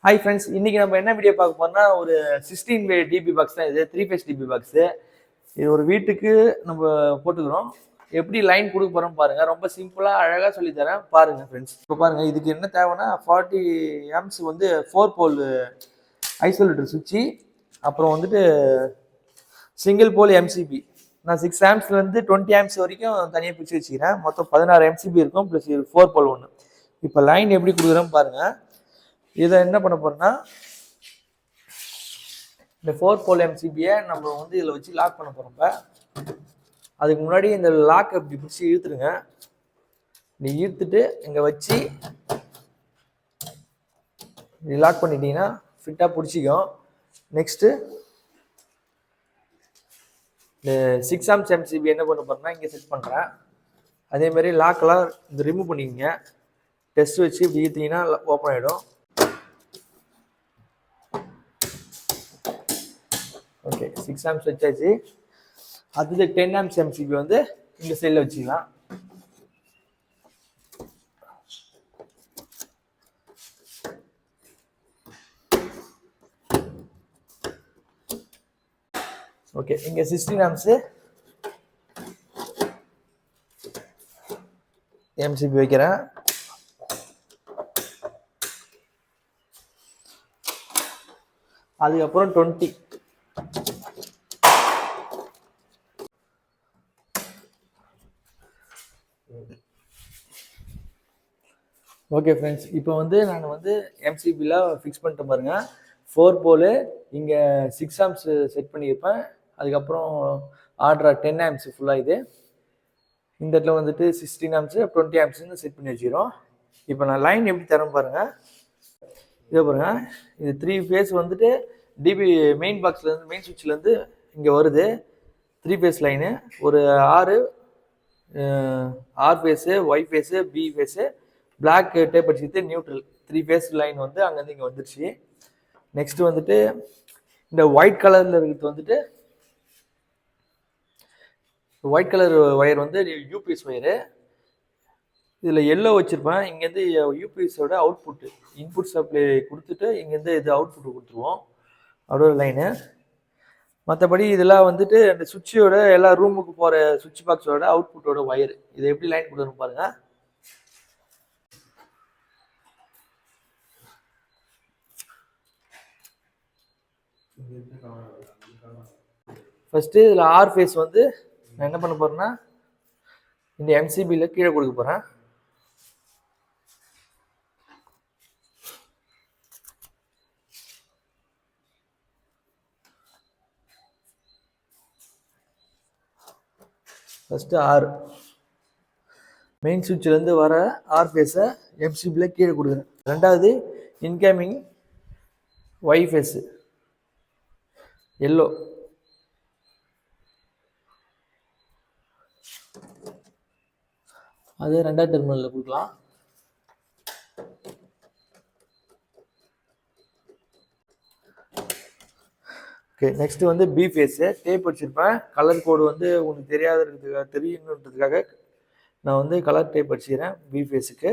Hi friends, இன்னைக்கு நம்ம என்ன வீடியோ பார்க்க போறோம்னா ஒரு 16 டிபி பாக்ஸ் தான். இது 3 ஃபேஸ் டிபி பாக்ஸ். இது ஒரு வீட்டுக்கு நம்ம போட்டுக்கிறோம். எப்படி லைன் கொடுக்க போறோம் பாருங்க. ரொம்ப சிம்பிளா அழகா சொல்லி தரேன் பாருங்க ஃப்ரெண்ட்ஸ். இப்போ பாருங்க, இதுக்கு என்ன தேவைன்னா 40 ஆம்ஸ் வந்து 4 போல் ஐசோலேட்டர் சுவிட்சு, அப்புறம் வந்துட்டு சிங்கிள் போல் எம்சிபி. நான் 6 ஆம்ஸ்லேருந்து 20 ஆம்ஸ் வரைக்கும் தனியாக பிரித்து வச்சுக்கிறேன். மொத்தம் 16 எம்சிபி இருக்கும், ப்ளஸ் 4 போல் ஒன்று. இப்போ லைன் எப்படி கொடுக்குறோம் பாருங்க. இதை என்ன பண்ண போறோம்னா, இந்த 4 போல் எம்சிபியை நம்ம வந்து இதில் வச்சு லாக் பண்ண போறோம். அதுக்கு முன்னாடி இந்த லாக் அப்படி பிடிச்சி இழுத்துருங்க. இப்படி இழுத்துட்டு இங்கே வச்சு இப்படி லாக் பண்ணிட்டீங்கன்னா ஃபிட்டாக பிடிச்சிக்கும். நெக்ஸ்ட்டு இந்த 6 ஆம்ஸ் எம்சிபி என்ன பண்ண போறேன்னா இங்கே செட் பண்ணுறேன். அதேமாதிரி லாக்கெல்லாம் இந்த ரிமூவ் பண்ணிக்கங்க. டெஸ்ட் வச்சு இப்படி இழுத்தீங்கன்னா ஓப்பன் ஆகிடும். ஓகே, 6 ஆம்ஸ் வச்சாச்சு. அடுத்தது 10 ஆம்ஸ் எம்சிபி வந்து இந்த சைடில் வச்சுக்கலாம். ஓகே, இங்கே 16 ஆம்ஸ் எம்சிபி வைக்கிறேன். அதுக்கப்புறம் 20. ஓகே ஃப்ரெண்ட்ஸ், இப்போ வந்து நான் வந்து எம்சிபியில் ஃபிக்ஸ் பண்ணிட்டு பாருங்க. 4 போல் இங்கே 6 ஆம்ஸ் செட் பண்ணியிருப்பேன். அதுக்கப்புறம் ஆர்டரா 10 ஆம்ஸ் ஃபுல்லாக இது. இந்த இடத்துல வந்துட்டு 16 ஆம்ஸ் 20 ஆம்ஸ்ன்னு செட் பண்ணி வச்சுக்கிறோம். இப்போ நான் லைன் எப்படி தரேன் பாருங்கள். இதே பாருங்க, இது 3 ஃபேஸ் வந்துட்டு டிபி மெயின் பாக்ஸ்லேருந்து மெயின் சுவிட்ச்லேருந்து இங்கே வருது. 3 ஃபேஸ் லைனு. ஒரு R phase, Y phase, B phase, black tape அடிச்சுட்டு நியூட்ரல் 3 ஃபேஸ் லைன் வந்து அங்கேருந்து இங்கே வந்துடுச்சு. நெக்ஸ்ட் வந்துட்டு இந்த ஒயிட் கலரில் இருக்கிறது வந்துட்டு ஒயிட் கலர் ஒயர் வந்து யூபிஎஸ் ஒயரு. இதில் எல்லோ வச்சுருப்பேன். இங்கேருந்து யூபிஎஸோட அவுட்புட்டு இன்புட் சப்ளை கொடுத்துட்டு இங்கேருந்து இது அவுட்புட்டு கொடுத்துருவோம். அதோட லைனு. மற்றபடி இதெல்லாம் வந்துட்டு அந்த சுவிட்சோட எல்லா ரூமுக்கு போகிற சுவிட்ச் பாக்ஸோட அவுட்புட்டோட ஒயர். இதை எப்படி லைன் கொடுக்கணும் பாருங்கள். ஃபஸ்ட்டு இதில் ஆர் ஃபேஸ் வந்து நான் என்ன பண்ண போகிறேன்னா இந்த எம்சிபியில் கீழே கொடுக்க போகிறேன். ஃபஸ்ட்டு ஆர் மெயின் சுவிட்சிலேருந்து வர ஆர் ஃபேஸை எம்சிபியில் கீழே கொடுக்குறேன். ரெண்டாவது இன்கமிங் ஒய் ஃபேஸு எல்லோ. அது ரெண்டாவது டெர்மினலில் கொடுக்கலாம். ஓகே, நெக்ஸ்ட்டு வந்து பி ஃபேஸு டேப் வச்சுருப்பேன். கலர் கோடு வந்து உங்களுக்கு தெரியணுன்றதுக்காக நான் வந்து கலர் டேப் அடிச்சுக்கிறேன். பி ஃபேஸுக்கு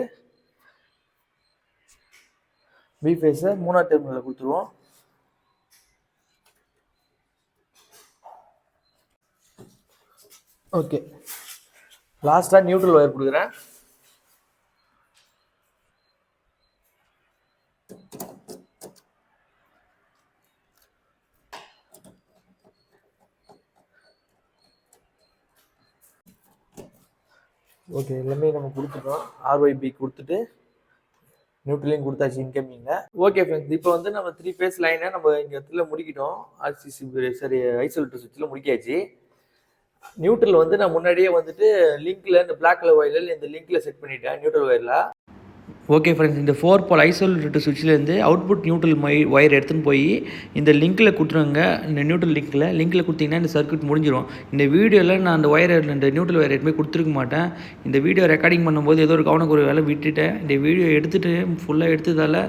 பி ஃபேஸை 3ஆவது டெர்மினலில் கொடுத்துருவோம். ஓகே, லாஸ்ட்டாக நியூட்ரல் ஒயர் கொடுக்குறேன். ஓகே, எல்லாமே நம்ம கொடுத்துட்டோம். ஆர்ஒய்பி கொடுத்துட்டு நியூட்ரலையும் கொடுத்தாச்சு இன்கமிங்கில். ஓகே ஃப்ரெண்ட்ஸ், இப்போ வந்து நம்ம 3 ஃபேஸ் லைனை நம்ம இங்கே இடத்துல முடிக்கிட்டோம். ஐசோலேட்டர் சுவிட்சில் முடிக்காச்சு. நியூட்ரல் வந்து நான் முன்னாடியே வந்துட்டு லிங்க்ல இந்த பிளாக் கலர் ஒயரில் இந்த லிங்க்ல செட் பண்ணிட்டேன் நியூட்ரல் ஒயரில். ஓகே ஃப்ரெண்ட்ஸ், இந்த 4 போல் ஐசோலேட்டர் சுவிட்சிலேருந்து அவுட்புட் நியூட்ரல் ஒயர் எடுத்துன்னு போய் இந்த லிங்க்கில் கொடுத்துருங்க. இந்த நியூட்ரல் லிங்க்கில் கொடுத்தீங்கன்னா இந்த சர்க்யூட் முடிஞ்சிடும். இந்த வீடியோவில் நான் அந்த ஒயர் இந்த நியூட்ரல் ஒயர் எடுத்துமே கொடுத்துருக்க மாட்டேன். இந்த வீடியோ ரெக்கார்டிங் பண்ணும்போது ஏதோ ஒரு கவனக்குறை வேலை விட்டுட்டேன். இந்த வீடியோ எடுத்துகிட்டு ஃபுல்லாக எடுத்ததால்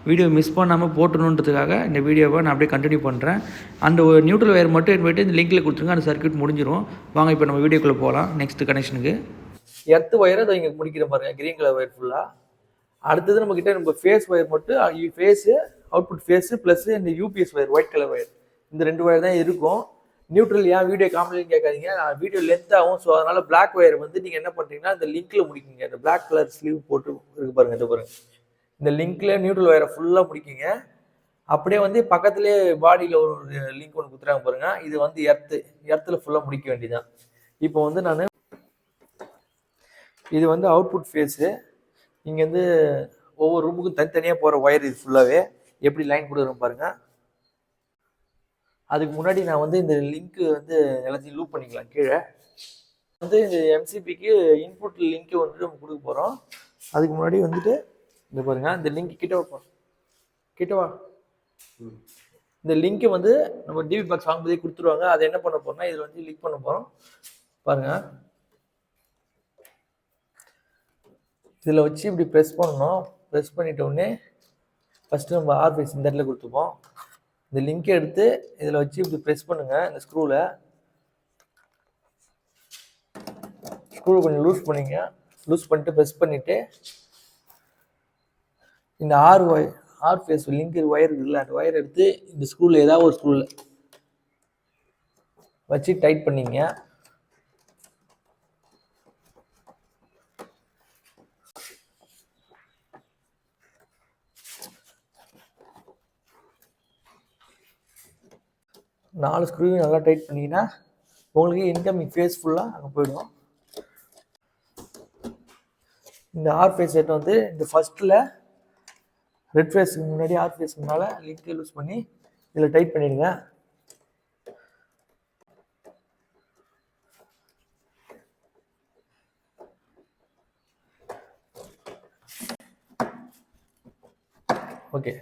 வீடியோ மிஸ் பண்ணாமல் போட்டணுன்றதுக்காக இந்த வீடியோவை நான் அப்படியே கண்டினியூ பண்ணுறேன். அந்த நியூட்ரல் ஒயர் மட்டும் போய்ட்டு இந்த லிங்க்கில் கொடுத்துருங்க, அந்த சர்க்யூட் முடிஞ்சிடும். வாங்க இப்போ நம்ம வீடியோக்குள்ளே போகலாம். நெக்ஸ்ட் கனெக்ஷனுக்கு எர்த்து ஒயரை அதை இங்கே முடிக்கிற பாருங்க, க்ரீன் கலர் ஒயர் ஃபுல்லாக. அடுத்தது நம்ம ஃபேஸ் ஒயர் மட்டும் ஃபேஸு அவுட்புட் ஃபேஸு ப்ளஸ் இந்த UPS wire white colour wire இந்த 2 ஒயர் தான் இருக்கும். நியூட்ரல் ஏன் வீடியோ காமெடின்னு கேட்காதீங்க, நான் வீடியோ லென்த் ஆகும். ஸோ அதனால பிளாக் ஒயர் வந்து நீங்கள் என்ன பண்ணுறீங்கன்னா இந்த லிங்க்கில் முடிக்கிங்க. இந்த பிளாக் கலர் ஸ்லீவ் போட்டு இருக்கு பாருங்க, இந்த பாருங்க, இந்த லிங்க்ல நியூட்ரல் ஒயரை ஃபுல்லாக முடிக்கிங்க. அப்படியே வந்து பக்கத்துலேயே பாடியில் ஒரு லிங்க் ஒன்று கொடுத்துறாங்க பாருங்க, இது வந்து எர்த்தில் ஃபுல்லாக முடிக்க வேண்டியதான். இப்போ வந்து நான் இது வந்து அவுட்புட் ஃபேஸு. இங்கேருந்து ஒவ்வொரு ரூமுக்கும் தனித்தனியாக போகிற ஒயர் இது ஃபுல்லாகவே எப்படி லைன் கொடுக்குறோம் பாருங்கள். அதுக்கு முன்னாடி நான் வந்து இந்த லிங்க்கு வந்து எல்லாத்தையும் லூப் பண்ணிக்கலாம். கீழே வந்து இந்த எம்சிபிக்கு இன்புட் லிங்க்கு வந்துட்டு நம்ம கொடுக்க போகிறோம். அதுக்கு முன்னாடி வந்துட்டு இந்த பாருங்க, இந்த லிங்க் கிட்டவா இந்த லிங்க்கை வந்து நம்ம டிவி பாக்ஸ் வாங்கும்போதே கொடுத்துருவாங்க. அதை என்ன பண்ண போறோம்னா இதில் வந்து லிங்க் பண்ண போகிறோம் பாருங்க. இதில் வச்சு இப்படி ப்ரெஸ் பண்ணணும். ப்ரெஸ் பண்ணிட்ட உடனே ஃபஸ்ட்டு நம்ம ஆர்பிஎஸ் இந்த இடத்துல கொடுத்துப்போம். இந்த லிங்க்கை எடுத்து இதில் வச்சு இப்படி ப்ரெஸ் பண்ணுங்கள். இந்த ஸ்க்ரூவை கொஞ்சம் லூஸ் பண்ணிங்க. லூஸ் பண்ணிட்டு ப்ரெஸ் பண்ணிவிட்டு இந்த ஆர் ஃபேஸ் லிங்க் ஒயர் இருக்குல்ல, அந்த ஒயர் எடுத்து இந்த ஸ்க்ரூவில் ஏதாவது ஒரு ஸ்க்ரூவில் வச்சு டைட் பண்ணிங்க. நாலு ஸ்க்ரூவையும் நல்லா டைட் பண்ணிங்கன்னா உங்களுக்கு இன்கமிங் ஃபேஸ் ஃபுல்லாக அங்கே போயிடும். இந்த ஆர் ஃபேஸ் செட் வந்து இந்த ஃபஸ்ட்டில் ரெட் ஃபேஸுக்கு முன்னாடி ஆர் ஃபேஸ்க்கு முன்னால் லிங்க்கை லூஸ் பண்ணி இதில் டைட் பண்ணிடுங்க. ஓகே,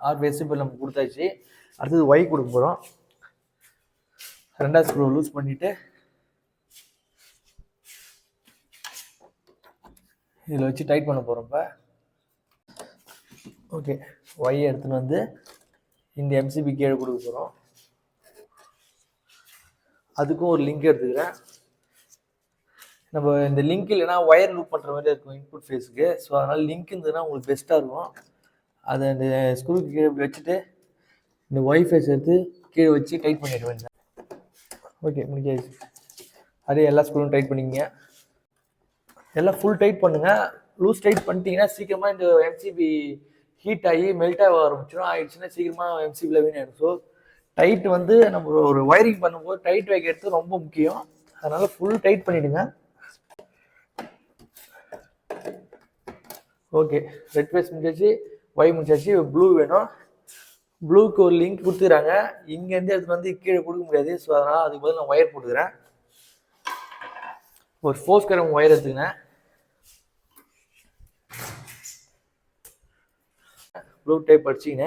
ஆர் ஃபேஸ் இப்போ நம்ம கொடுத்தாச்சு. அடுத்தது ஒய் கொடுக்க போகிறோம். ரெண்டாவது ஸ்க்ரூ லூஸ் பண்ணிவிட்டு இதில் வச்சு டைட் பண்ண போகிறோம். இப்போ ஓகே, ஒய் எடுத்துன்னு வந்து இந்த எம்சிபி கீழே கொடுக்க போகிறோம். அதுக்கும் ஒரு லிங்க் எடுத்துக்கிறேன். நம்ம இந்த லிங்க் இல்லைனா ஒயர் லூப் பண்ணுற மாதிரி இருக்கும் இன்புட் ஃபேஸுக்கு. ஸோ அதனால் லிங்க் இருந்ததுன்னா உங்களுக்கு பெஸ்ட்டாக இருக்கும். அதை இந்த ஸ்க்ரூக்கு கீழே வச்சுட்டு இந்த ஒய் ஃபேஸ் எடுத்து கீழே வச்சு டைட் பண்ணிட வேண்டியது. ஓகே, முடிஞ்சாச்சு. அதே எல்லா ஸ்க்ரூவும் டைட் பண்ணிக்கங்க. எல்லாம் ஃபுல் டைட் பண்ணுங்கள். லூஸ் டைட் பண்ணிட்டீங்கன்னா சீக்கிரமாக இந்த எம்சிபி ஹீட் ஆகி மெல்ட் ஆக ஆரம்பிச்சிடும். ஆகிடுச்சுன்னா சீக்கிரமாக எம்சிபியில் வீணாயிடும். ஸோ டைட் வந்து நம்ம ஒரு ஒயரிங் பண்ணும்போது டைட் வைக்கிறது ரொம்ப முக்கியம். அதனால் ஃபுல் டைட் பண்ணிவிடுங்க. ஓகே, ரெட் ஃபேஸ் முடிச்சாச்சு, ஒய் முடிச்சாச்சு. ப்ளூ வேணும். ப்ளூக்கு ஒரு லிங்க் கொடுத்துக்கிறாங்க. இங்கேருந்து எடுத்து வந்து கீழே கொடுக்க முடியாது. ஸோ அதனால் அதுக்கு பதில் நான் ஒயர் போட்டுக்கிறேன். ஒரு 4 ஸ்கொயர் ஒயர் எடுத்துக்கினேன். ப்ளூ டைப் அடிச்சிங்க.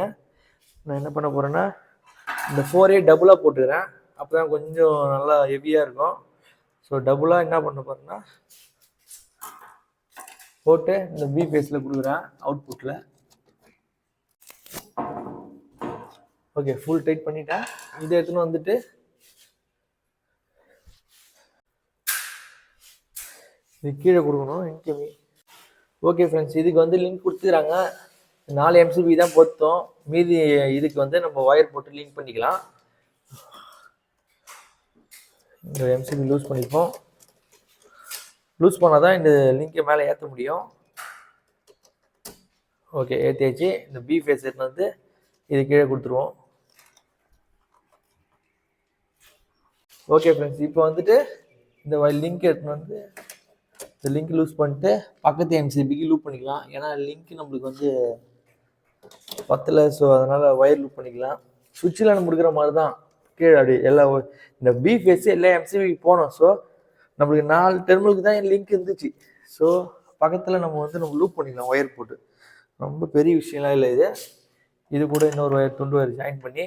நான் என்ன பண்ண போகிறேன்னா இந்த 4 டபுளாக போட்டுக்கிறேன். அப்போ தான் கொஞ்சம் நல்லா ஹெவியாக இருக்கும். ஸோ டபுளாக என்ன பண்ண போகிறேன்னா போட்டு இந்த பி ஃபேஸில் கொடுக்குறேன் அவுட்புட்டில். ஓகே, ஃபுல் டைட் பண்ணிட்டேன். இதை எடுத்துன்னு வந்துட்டு இது கீழே கொடுக்கணும் இன்கமி. ஓகே ஃப்ரெண்ட்ஸ், இதுக்கு வந்து லிங்க் கொடுத்துக்கிறாங்க. 4 எம்சிபி தான் பொருத்தம். மீதி இதுக்கு வந்து நம்ம ஒயர் போட்டு லிங்க் பண்ணிக்கலாம். இந்த எம்சிபி லூஸ் பண்ணிப்போம். லூஸ் பண்ணால் தான் இந்த லிங்கை மேலே ஏற்ற முடியும். ஓகே, ஏற்றியாச்சு. இந்த பி ஃபேஸ் எடுத்துன்னு வந்து இது கீழே கொடுத்துருவோம். ஓகே ஃப்ரெண்ட்ஸ், இப்போ வந்துட்டு இந்த லிங்க் எடுத்துன்னு வந்து இந்த லிங்க் லூஸ் பண்ணிட்டு பக்கத்து எம்சிபிக்கு லூப் பண்ணிக்கலாம். ஏன்னா லிங்க் நம்மளுக்கு வந்து பத்தலை. ஸோ அதனால் ஒயர் லூப் பண்ணிக்கலாம். சுவிட்சில் நம்ம கொடுக்குற மாதிரி தான் கீழே அப்படி எல்லா இந்த பி ஃபேஸு எல்லா எம்சிபிக்கு போனோம். ஸோ நம்மளுக்கு 4 டெர்மினலுக்கு தான் லிங்க் இருந்துச்சு. ஸோ பக்கத்தில் நம்ம வந்து நம்ம லூப் பண்ணிக்கலாம் ஒயர் போட்டு. ரொம்ப பெரிய விஷயம்லாம் இல்லை இது. இது கூட இன்னொரு ஒயர் துண்டு ஒயர் ஜாயின் பண்ணி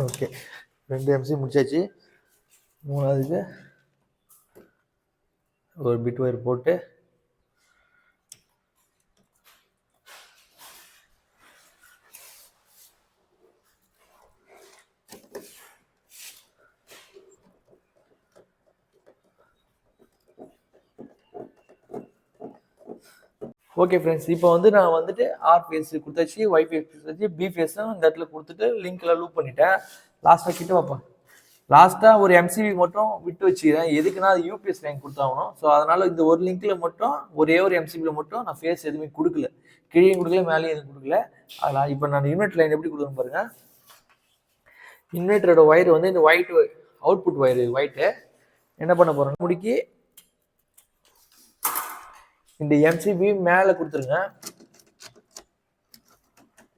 ஓகே, 2 எம்சி முடிச்சாச்சு. மூணாவதுக்கு ஒரு பிட் ஒயர் போட்டு ஓகே ஃப்ரெண்ட்ஸ், இப்போ வந்து நான் வந்துட்டு ஆர் ஃபேஸ் கொடுத்தாச்சு, ஒய் ஃபேஸ் கொடுத்தாச்சு, பி ஃபேஸும் இந்த இடத்துல கொடுத்துட்டு லிங்க்கில் லூப் பண்ணிட்டேன். லாஸ்ட்டாக கிட்ட வைப்பேன். லாஸ்ட்டாக ஒரு எம்சிபி மட்டும் விட்டு வச்சுக்கிறேன். எதுக்குன்னா அது யூபிஎஸ் லைன் கொடுத்தாகணும். ஸோ அதனால் இந்த ஒரு லிங்க்கில் மட்டும் ஒரே ஒரு எம்சிபியில் மட்டும் நான் ஃபேஸ் எதுவுமே கொடுக்கல, கீழே கொடுக்கல, மேலேயும் எதுவும் கொடுக்கல. அதனால் இப்போ நான் இன்வெர்டர் லைன் எப்படி கொடுக்குறேன் பாருங்கள். இன்வெர்டரோட ஒயர் வந்து இந்த ஒயிட் அவுட்புட் ஒயர் ஒயிட்டு என்ன பண்ண போகிறேன், முடிக்கி இந்த எம்சிபி மேலே கொடுத்துருங்க.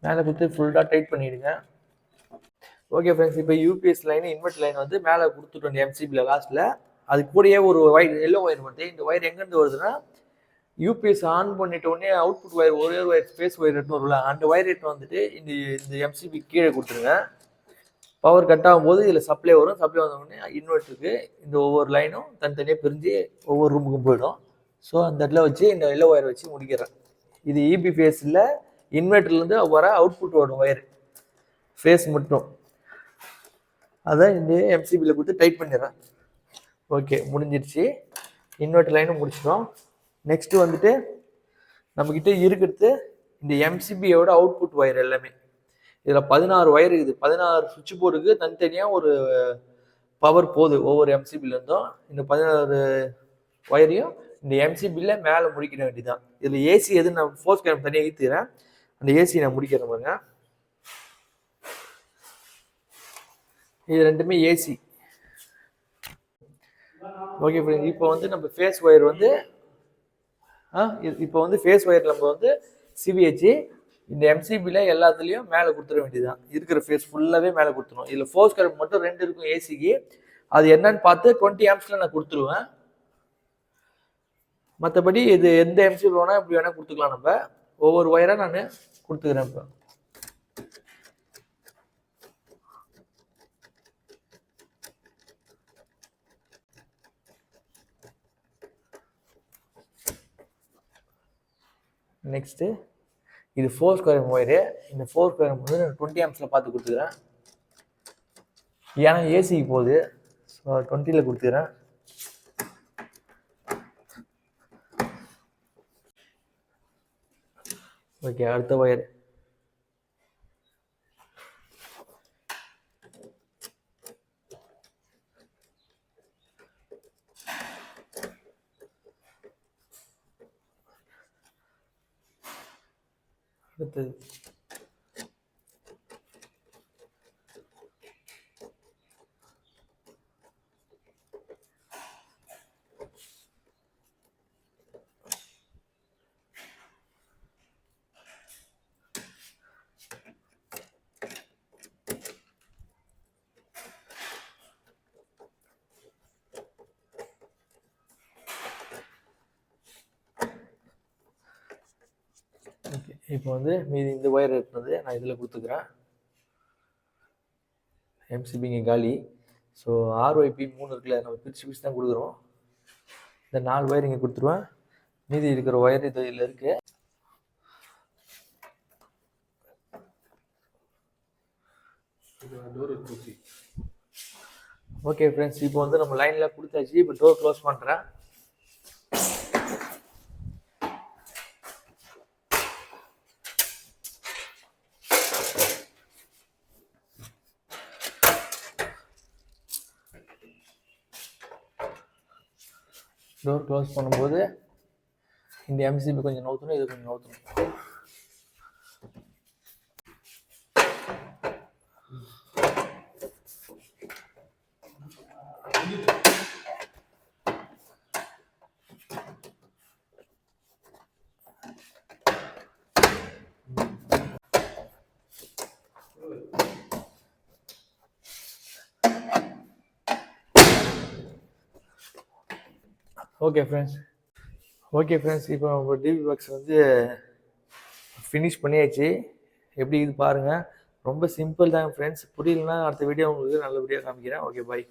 மேலே கொடுத்து ஃபுல்லாக டைட் பண்ணிடுங்க. ஓகே ஃப்ரெண்ட்ஸ், இப்போ யூபிஎஸ் லைன் இன்வெர்டர் லைன் வந்து மேலே கொடுத்துட்டோம் இந்த எம்சிபியில் லாஸ்ட்டில். அது கூடயே ஒரு ஒயர் எல்லோ ஒயர் வருது. இந்த ஒயர் எங்கேருந்து வருதுன்னா, யூபிஎஸ் ஆன் பண்ணிட்டோடனே அவுட்புட் ஒயர் ஒரே ஒயர் ஸ்பேஸ் ஒயர் எட்டுன்னு வரும்ல, அந்த ஒயர் எட்டு வந்துட்டு இந்த எம்சிபி கீழே கொடுத்துருங்க. பவர் கட் ஆகும்போது இதில் சப்ளை வரும். சப்ளை வந்தோடனே இன்வெர்ட்டருக்கு இந்த ஒவ்வொரு லைனும் தனித்தனியாக பிரிஞ்சு ஒவ்வொரு ரூமுக்கும் போயிடும். ஸோ அந்த இடத்துல வச்சு இந்த எல்லோ ஒயர் வச்சு முடிக்கிறேன். இது இபி ஃபேஸில் இன்வெர்ட்டர்லேருந்து வர அவுட்புட் வரும் ஒயர் ஃபேஸ் மட்டும். அதை இந்த எம்சிபியில் கொடுத்து டைட் பண்ணிடுறேன். ஓகே, முடிஞ்சிருச்சு. இன்வெர்ட்டர் லைனும் முடிச்சிடும். நெக்ஸ்ட்டு வந்துட்டு நம்மக்கிட்ட இருக்கிறது இந்த எம்சிபியோட அவுட்புட் ஒயர் எல்லாமே. இதில் 16 ஒயர் இருக்குது. 16 சுவிட்ச் போர்டுக்கு தனித்தனியாக ஒரு பவர் போகுது ஒவ்வொரு எம்சிபிலேருந்தும். இந்த 16 ஒயரையும் இந்த எம்சிபியில் மேலே முடிக்கிற வேண்டியதான். இதில் ஏசி எது நான் ஃபோர்ஸ் கேரம் தனியாக ஈத்துக்கிறேன். அந்த ஏசி நான் முடிக்கிறேன் பாருங்க. இது ரெண்டுமே ஏசி. ஓகே ஃப்ரெண்ட்ஸ், இப்போ வந்து நம்ம ஃபேஸ் ஒயர் வந்து இப்போ வந்து ஃபேஸ் ஒயர் நம்ம வந்து சிவிஹெச் இந்த எம்சிபியில் எல்லாத்துலேயும் மேலே கொடுத்துட வேண்டியதுதான். இருக்கிற ஃபேஸ் ஃபுல்லாகவே மேலே கொடுத்துருவோம். இதில் ஃபோர்ஸ் கரண்ட் மட்டும் 2 இருக்கும் ஏசிக்கு. அது என்னன்னு பார்த்து 20 ஆம்ப்ஸில் நான் கொடுத்துருவேன். மற்றபடி இது எந்த எம்சிபியில் வேணால் இப்படி வேணால் கொடுத்துக்கலாம். நம்ம ஒவ்வொரு ஒயராக நான் கொடுத்துக்கிறேன். இப்போ நெக்ஸ்ட்டு இது 4 ஸ்கொயர் ஒயரு. இந்த 4 ஸ்கொயர் வந்து நான் 20 ஆம்ப்ஸில் பார்த்து கொடுத்துக்கிறேன். ஏன்னா ஏசிக்கு போகுது. ஸோ 20ல் கொடுத்துக்கிறேன். ஓகே, அடுத்த ஒயர் அடுத்தது ஓகே. இப்போ வந்து மீதி இந்த ஒயர் இருக்கிறது நான் இதில் கொடுத்துக்கிறேன். எம்சிபிங்க காலி. ஸோ ஆர்ஒய்பி 3 இருக்குல்ல, நம்ம பிரித்து தான் கொடுக்குறோம். இந்த 4 ஒயர் இங்கே கொடுத்துருவேன். மீதி இருக்கிற ஒயர் இதில் இருக்குது. ஓகே ஃப்ரெண்ட்ஸ், இப்போ வந்து நம்ம லைனில் கொடுத்தாச்சு. இப்போ டோர் க்ளோஸ் பண்ணுறேன். டோர் க்ளோஸ் பண்ணும்போது இந்த எம்சிபி கொஞ்சம் நவுத்தணும், இது கொஞ்சம் நவுத்தணும். ஓகே ஃப்ரெண்ட்ஸ், இப்போ நம்ம டிவி பாக்ஸ் வந்து ஃபினிஷ் பண்ணியாச்சு. எப்படி இது பாருங்கள். ரொம்ப சிம்பிள் தான் ஃப்ரெண்ட்ஸ். புரியலன்னா அடுத்த வீடியோ உங்களுக்கு நல்லபடியாக காமிக்கிறேன். ஓகே, பாய்.